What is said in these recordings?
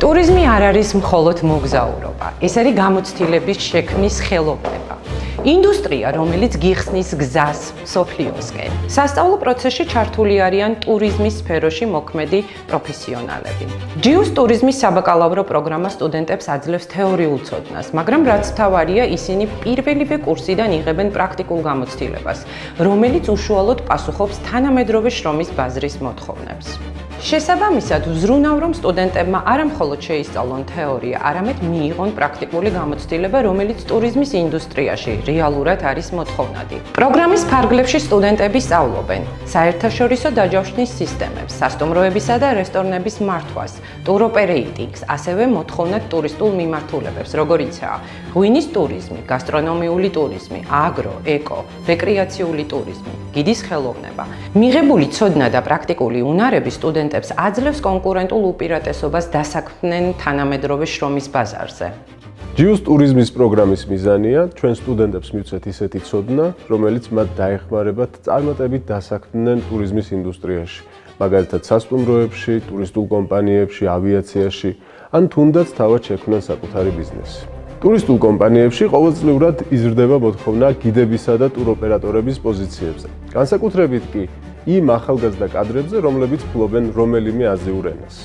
ტურიზმი არ არის მხოლოდ მოგზაურობა, ეს არის გამოცდილების შექმნის ხელოვნება. ინდუსტრია, რომელიც გიხსნის გზას მსოფლიოსკენ. სასწავლო პროცესში ჩართული არიან ტურიზმის სფეროში მოქმედი პროფესიონალები. ჯიუს ტურიზმის საბაკალავრო პროგრამა სტუდენტებს აძლევს თეორიულ ცოდნას, მაგრამ რაც მთავარია, ისინი პირველივე კურსიდან იღებენ პრაქტიკულ გამოცდილებას, რომელიც უშუალოდ პასუხობს თანამედროვე შრომის ბაზრის მოთხოვნებს. შესაბამისად, ვზრუნავ, რომ სტუდენტებმა არა მხოლოდ შეისწავლონ თეორია, არამედ მიიღონ პრაქტიკული გამოცდილება, რომელიც ტურიზმის ინდუსტრიაში რეალურად არის მოთხოვნადი. პროგრამის ფარგლებში სტუდენტები სწავლობენ საერთაშორისო დაჯავშნის სისტემებს, სასტუმროებისა და რესტორნების მართვას, ტურ ოპერეიტინგს, ასევე მოთხოვნად ტურისტულ მიმართულებებს, როგორიცაა ღვინის ტურიზმი, გასტრონომიული ტურიზმი, აგრო, ეკო, რეკრეაციული ტურიზმი, გიდის ხელოვნება. მიღებული ცოდნა და პრაქტიკული უნარები სტუდენტებს აძლევს კონკურენტულ უპირატესობას დასაქმდნენ თანამედროვე შრომის ბაზარზე. ჯიუს ტურიზმის პროგრამის მიზანია ჩვენ სტუდენტებს მივცეთ ისეთი ცოდნა, რომელიც მათ დაეხმარებათ წარმატებით დასაქმდნენ ტურიზმის ინდუსტრიაში, მაგალითად სასტუმროებში, ტურისტულ კომპანიებში, ავიაციაში, ან თუნდაც თავად შექმნან საკუთარი ბიზნესი. ტურისტულ კომპანიებში ყოველწლიურად იზრდება მოთხოვნა გიდებისა და ტუროპერატორების პოზიციებზე. განსაკუთრებით კი იმ ახალგაზრდა კადრებზე, რომლებიც ფლობენ რომელიმე აზიურ ენას.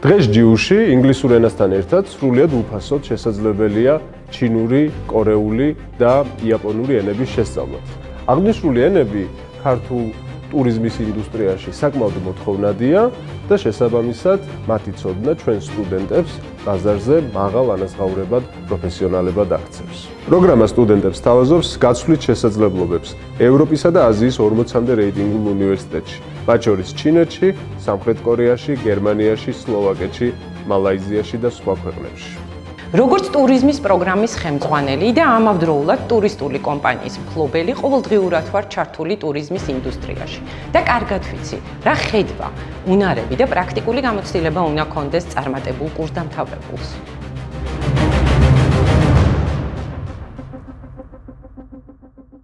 დღეს ჯიუში ინგლისურ ენასთან ერთად სრულიად უფასოდ შესაძლებელია ჩინური, კორეული და იაპონური ენების შესწავლაც. აღნიშნული ენები ქართულ ტურიზმის ინდუსტრიაში საკმაოდ მოთხოვნადია და შესაბამისად მათი ცოდნა ჩვენ სტუდენტებს ბაზარზე მაღალ ანაზღაურებად პროფესიონალებად აქცევს. პროგრამა სტუდენტებს თავაზობს გაცვლის შესაძლებლობებს ევროპისა და აზიის 40-მდე რეიტინგულ უნივერსიტეტში, მათ შორის ჩინეთში, სამხრეთ კორეაში, გერმანიაში, სლოვაკეთში, მალაიზიაში და სხვა ქვეყნებში. როგორც ტურიზმის პროგრამის ხელმძღვანელი და ამავდროულად ტურისტული კომპანიის მფლობელი, ყოველდღიურად ვარ ჩართული ტურიზმის ინდუსტრიაში და კარგად ვიცი, რა ხედვა, უნარები და პრაქტიკული გამოცდილება უნდა კონდეს წარმატებულ კურსდამთავრებულს.